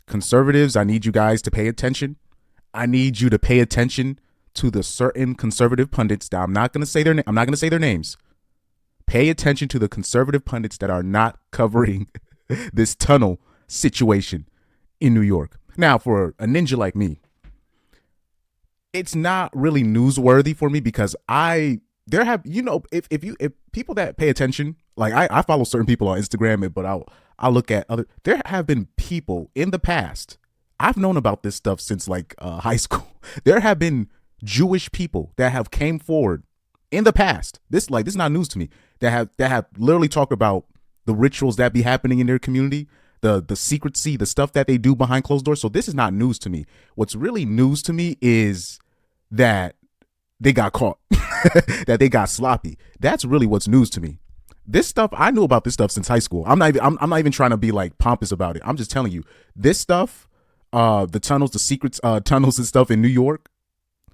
conservatives, I need you guys to pay attention. I need you to pay attention to the certain conservative pundits that I'm not going to say their names. Pay attention to the conservative pundits that are not covering this tunnel situation in New York. Now, for a ninja like me, it's not really newsworthy for me because if people that pay attention, like I follow certain people on Instagram, but I'll look at other. There have been people in the past. I've known about this stuff since like high school. There have been Jewish people that have came forward in the past. This is not news to me. That have literally talked about the rituals that be happening in their community, the secrecy, the stuff that they do behind closed doors. So this is not news to me. What's really news to me is that they got caught, that they got sloppy. That's really what's news to me. This stuff, I knew about this stuff since high school. I'm not even trying to be like pompous about it. I'm just telling you this stuff, the tunnels, the secret tunnels and stuff in New York,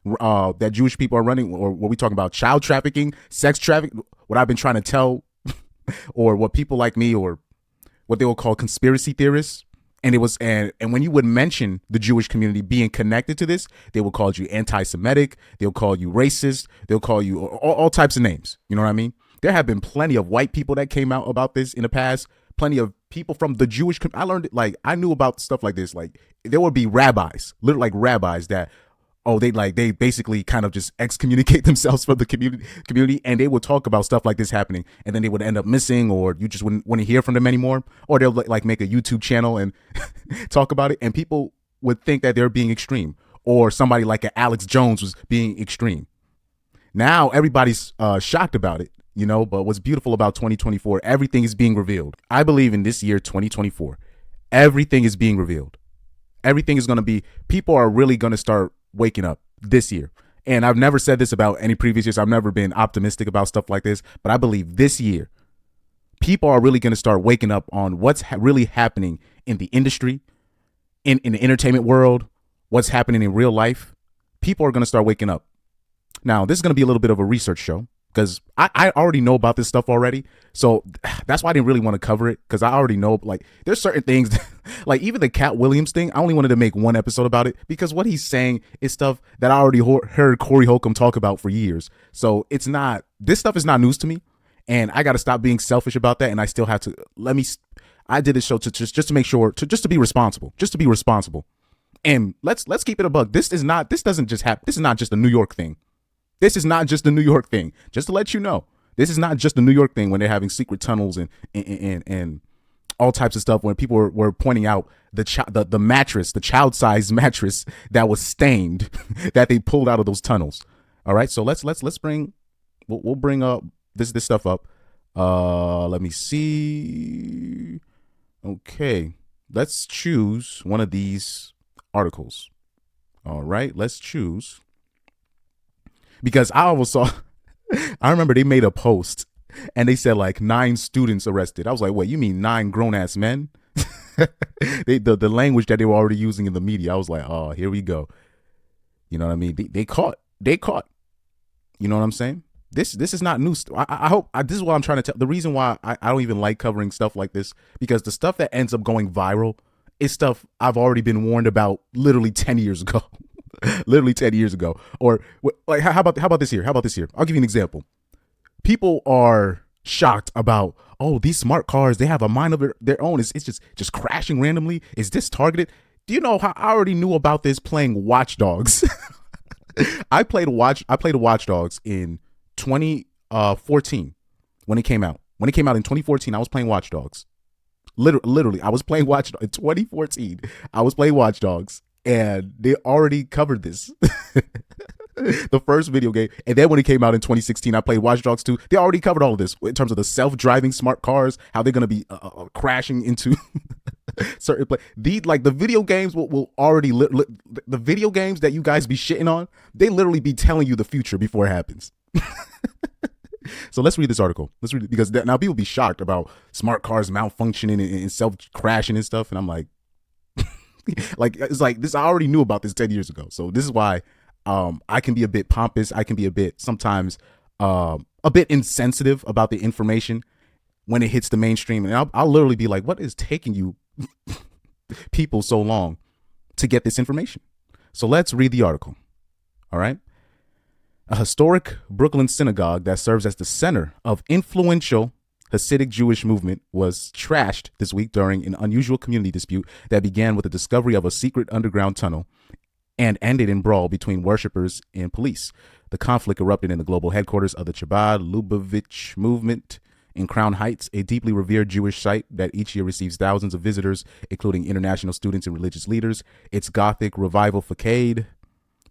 that Jewish people are running, or what we talking about, child trafficking, sex trafficking, what I've been trying to tell, or what people like me, or what they will call conspiracy theorists. And it was, and when you would mention the Jewish community being connected to this, they will call you anti-Semitic. They'll call you racist. They'll call you all types of names. You know what I mean? There have been plenty of white people that came out about this in the past. Plenty of people from the Jewish community. I learned, like, I knew about stuff like this. Like, there would be rabbis, literally like rabbis that, they basically kind of just excommunicate themselves from the community, and they would talk about stuff like this happening, and then they would end up missing, or you just wouldn't want to hear from them anymore, or they'll like make a YouTube channel and talk about it, and people would think that they're being extreme, or somebody like Alex Jones was being extreme. Now everybody's shocked about it, but what's beautiful about 2024, everything is being revealed. I believe in this year, 2024, everything is being revealed. Everything is going to be, people are really going to start waking up this year. And I've never said this about any previous years. I've never been optimistic about stuff like this, but I believe this year people are really going to start waking up on what's really happening in the industry, in the entertainment world, what's happening in real life. People are going to start waking up. Now, this is going to be a little bit of a research show because I already know about this stuff already. So that's why I didn't really want to cover it, because I already know, like, there's certain things that, like even the Cat Williams thing, I only wanted to make one episode about it because what he's saying is stuff that I already heard Corey Holcomb talk about for years. So this stuff is not news to me, and I got to stop being selfish about that. And I still have to, I did this show to just to make sure, just to be responsible. And let's keep it a buck. This doesn't just happen. This is not just a New York thing. This is not just a New York thing. Just to let you know, this is not just a New York thing when they're having secret tunnels and all types of stuff. When people were pointing out the mattress, the child-sized mattress that was stained, that they pulled out of those tunnels. All right, so we'll bring up this stuff up. Let me see. Okay, let's choose one of these articles. All right, let's choose. Because I remember they made a post and they said like 9 students arrested. I was like, wait, you mean 9 grown ass men? The language that they were already using in the media. I was like, oh, here we go. You know what I mean? They caught. You know what I'm saying? This is not new. I hope this is what I'm trying to tell. The reason why I don't even like covering stuff like this, because the stuff that ends up going viral is stuff I've already been warned about literally 10 years ago. Literally 10 years ago. Or like, how about this here? I'll give you an example. People are shocked about, oh, these smart cars, they have a mind of their own. It's just crashing randomly. Is this targeted? Do you know how I already knew about this playing Watch Dogs? I played Watch Dogs in 2014 when it came out. When it came out in 2014, I was playing Watch Dogs. Literally, I was playing Watch Dogs in 2014. I was playing Watch Dogs. And they already covered this, the first video game. And then when it came out in 2016, I played Watch Dogs 2. They already covered all of this in terms of the self-driving smart cars, how they're going to be crashing into certain the video games will already, the video games that you guys be shitting on, they literally be telling you the future before it happens. So let's read this article. Let's read it, because now people be shocked about smart cars malfunctioning and self-crashing and stuff. And I'm like, it's like this. I already knew about this 10 years ago. So this is why I can be a bit pompous. I can be a bit sometimes a bit insensitive about the information when it hits the mainstream. And I'll literally be like, what is taking you people so long to get this information. So let's read the article. All right. A historic Brooklyn synagogue that serves as the center of influential Hasidic Jewish movement was trashed this week during an unusual community dispute that began with the discovery of a secret underground tunnel and ended in brawl between worshippers and police. The conflict erupted in the global headquarters of the Chabad Lubavitch movement in Crown Heights, a deeply revered Jewish site that each year receives thousands of visitors, including international students and religious leaders. Its Gothic revival facade,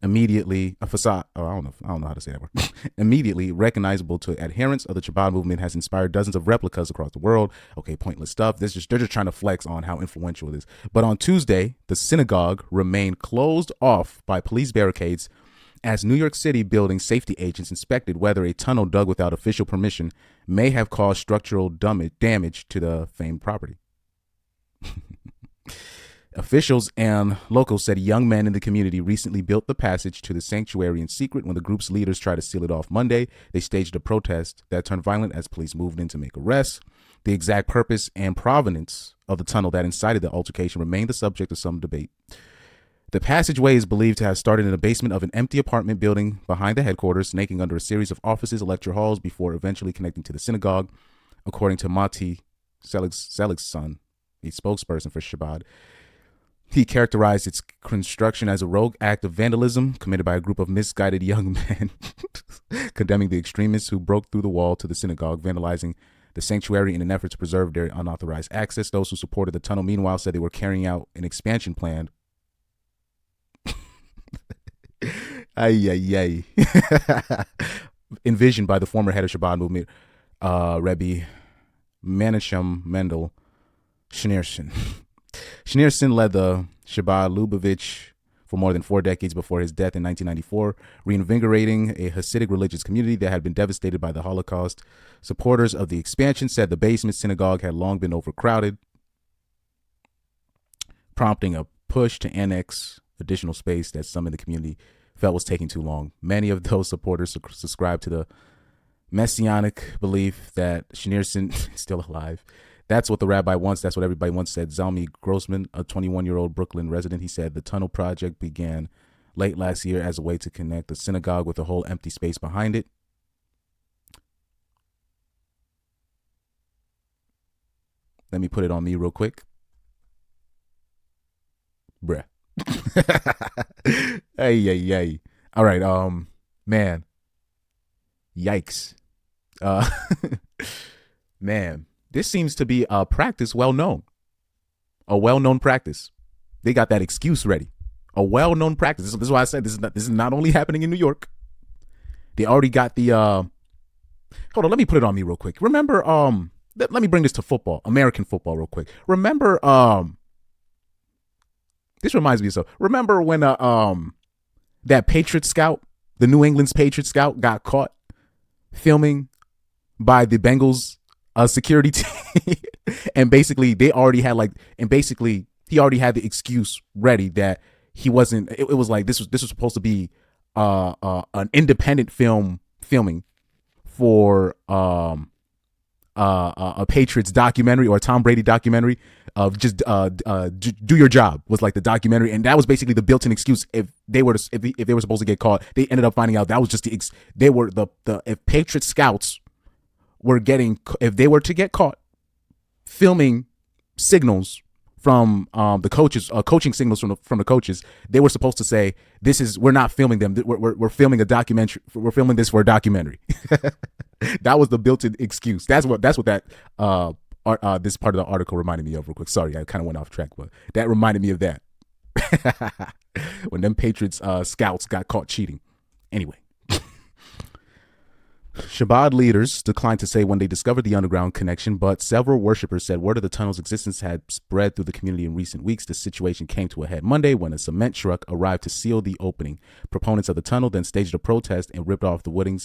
immediately a facade. Oh, I don't know how to say that word. Immediately recognizable to adherents of the Chabad movement, has inspired dozens of replicas across the world. Okay, pointless stuff. They're just trying to flex on how influential it is. But on Tuesday, the synagogue remained closed off by police barricades as New York City building safety agents inspected whether a tunnel dug without official permission may have caused structural damage to the famed property. Officials and locals said young men in the community recently built the passage to the sanctuary in secret. When the group's leaders tried to seal it off Monday, they staged a protest that turned violent as police moved in to make arrests. The exact purpose and provenance of the tunnel that incited the altercation remained the subject of some debate. The passageway is believed to have started in the basement of an empty apartment building behind the headquarters, snaking under a series of offices, lecture halls, before eventually connecting to the synagogue, according to Mati Selig's son, a spokesperson for Chabad. He characterized its construction as a rogue act of vandalism committed by a group of misguided young men, condemning the extremists who broke through the wall to the synagogue, vandalizing the sanctuary in an effort to preserve their unauthorized access. Those who supported the tunnel, meanwhile, said they were carrying out an expansion plan. Envisioned by the former head of Chabad movement, Rebbe Menachem Mendel Schneerson. Schneerson led the Chabad Lubavitch for more than 4 decades before his death in 1994, reinvigorating a Hasidic religious community that had been devastated by the Holocaust. Supporters of the expansion said the basement synagogue had long been overcrowded, prompting a push to annex additional space that some in the community felt was taking too long. Many of those supporters subscribe to the messianic belief that Schneerson is still alive. That's what the rabbi wants. That's what everybody wants, said Zalmi Grossman, a 21-year-old Brooklyn resident. He said the tunnel project began late last year as a way to connect the synagogue with the whole empty space behind it. Let me put it on me real quick. Bruh. Hey. All right, man. Yikes. Man. This seems to be a practice well-known. A well-known practice. They got that excuse ready. A well-known practice. This is why I said this is not only happening in New York. They already got the hold on, let me put it on me real quick. Remember, let me bring this to football, American football real quick. Remember, this reminds me of something. Remember when that Patriot scout, the New England's Patriot scout, got caught filming by the Bengals security team, and basically he already had the excuse ready that he wasn't. It was like this was supposed to be an independent filming for a Patriots documentary or a Tom Brady documentary of just do your job was like the documentary, and that was basically the built-in excuse. If they were supposed to get caught, they ended up finding out that was just if Patriot scouts if they were to get caught filming signals from the coaches, coaching signals from the coaches, they were supposed to say, we're not filming them. We're filming a documentary. We're filming this for a documentary. That was the built-in excuse. That's what this part of the article reminded me of real quick. Sorry, I kind of went off track, but that reminded me of that. When them Patriots scouts got caught cheating. Anyway. Chabad leaders declined to say when they discovered the underground connection, but several worshippers said word of the tunnel's existence had spread through the community in recent weeks. The situation came to a head Monday when a cement truck arrived to seal the opening. Proponents of the tunnel then staged a protest and ripped off the wooden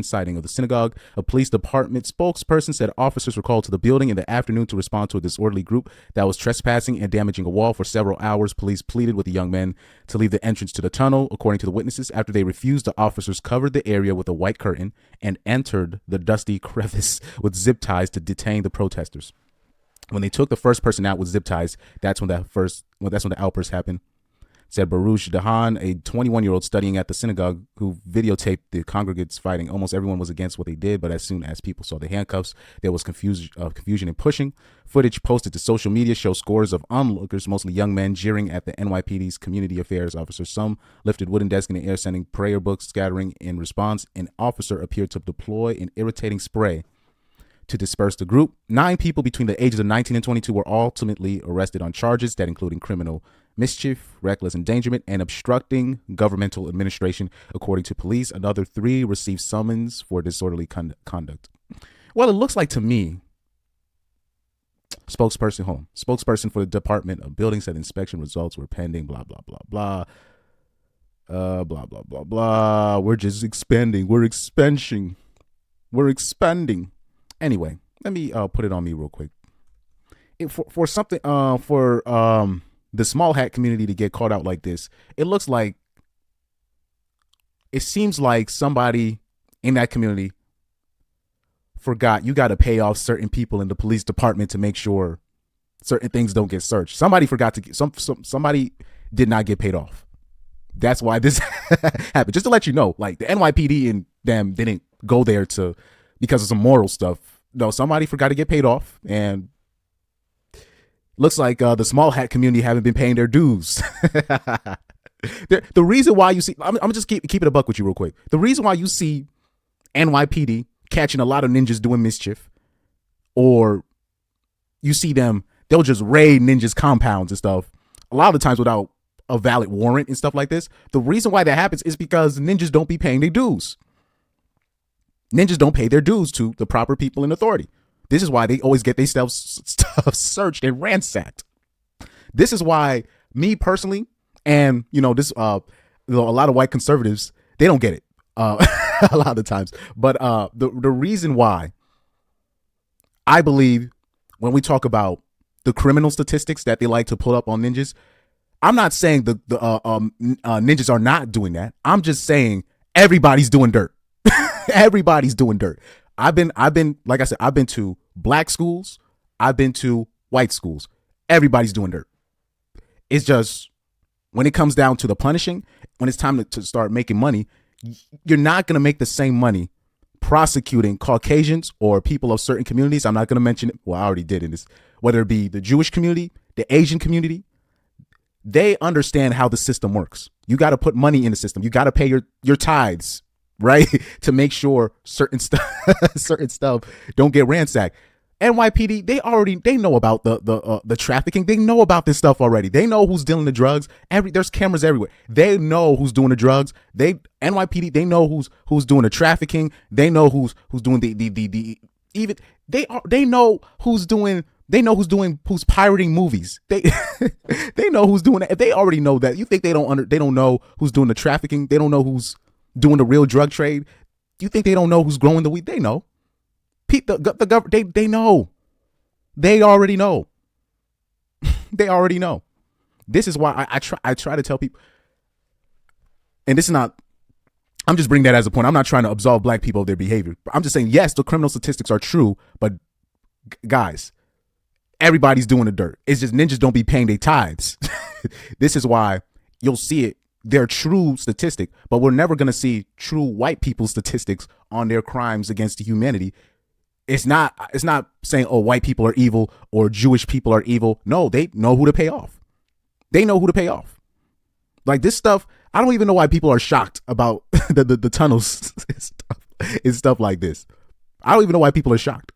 siding of the synagogue. A police department spokesperson said officers were called to the building in the afternoon to respond to a disorderly group that was trespassing and damaging a wall for several hours. Police pleaded with the young men to leave the entrance to the tunnel. According to the witnesses, after they refused, the officers covered the area with a white curtain and entered the dusty crevice with zip ties to detain the protesters. When they took the first person out with zip ties, that's when the outburst happened. Said Baruch Dahan, a 21-year-old studying at the synagogue who videotaped the congregants fighting. Almost everyone was against what they did, but as soon as people saw the handcuffs, there was confusion and pushing. Footage posted to social media shows scores of onlookers, mostly young men, jeering at the NYPD's community affairs officer. Some lifted wooden desks in the air, sending prayer books, scattering in response. An officer appeared to deploy an irritating spray to disperse the group. 9 people between the ages of 19 and 22 were ultimately arrested on charges that including criminal mischief, reckless endangerment, and obstructing governmental administration, according to police. Another 3 received summons for disorderly conduct. Well, it looks like to me, spokesperson for the Department of Buildings said inspection results were pending, blah, blah, blah, blah. Blah, blah, blah, blah. We're just expanding. We're expanding. Anyway, let me put it on me real quick. For something, the small hat community to get caught out like this, it seems like somebody in that community forgot you got to pay off certain people in the police department to make sure certain things don't get searched. Somebody forgot to get, somebody did not get paid off. That's why this happened. Just to let you know, like the NYPD and them didn't go there because of some moral stuff. No, somebody forgot to get paid off, and looks like the small hat community haven't been paying their dues. The reason why you see, I'm just keep it a buck with you real quick. The reason why you see NYPD catching a lot of ninjas doing mischief, or you see them, they'll just raid ninjas' compounds and stuff, a lot of the times without a valid warrant and stuff like this. The reason why that happens is because ninjas don't be paying their dues. Ninjas don't pay their dues to the proper people in authority. This is why they always get their stuff searched and ransacked. This is why me personally, and a lot of white conservatives, they don't get it a lot of the times. But the reason why I believe when we talk about the criminal statistics that they like to put up on ninjas, I'm not saying the ninjas are not doing that. I'm just saying everybody's doing dirt. Everybody's doing dirt. I've been, like I said, I've been to black schools. I've been to white schools. Everybody's doing dirt. It's just when it comes down to the punishing, when it's time to start making money, you're not going to make the same money prosecuting Caucasians or people of certain communities. I'm not going to mention it. Well, I already did in this, whether it be the Jewish community, the Asian community. They understand how the system works. You got to put money in the system. You got to pay your tithes, right? To make sure certain stuff don't get ransacked. NYPD, they know about the trafficking. They know about this stuff already. They know who's dealing the drugs. There's cameras everywhere. They know who's doing the drugs. NYPD, they know who's doing the trafficking. They know who's doing who's pirating movies. They know who's doing it. They already know that. You think they don't know who's doing the trafficking? They don't know who's doing the real drug trade? You think they don't know who's growing the weed? They know. The government, they know. They already know. They already know. This is why I try to tell people, and this is not, I'm just bringing that as a point. I'm not trying to absolve black people of their behavior. I'm just saying, yes, the criminal statistics are true, but guys, everybody's doing the dirt. It's just ninjas don't be paying their tithes. This is why you'll see it. They're true statistic, but we're never going to see true white people statistics on their crimes against humanity. It's not saying, oh, white people are evil or Jewish people are evil. No, they know who to pay off. They know who to pay off. Like this stuff, I don't even know why people are shocked about the tunnels and stuff like this. I don't even know why people are shocked.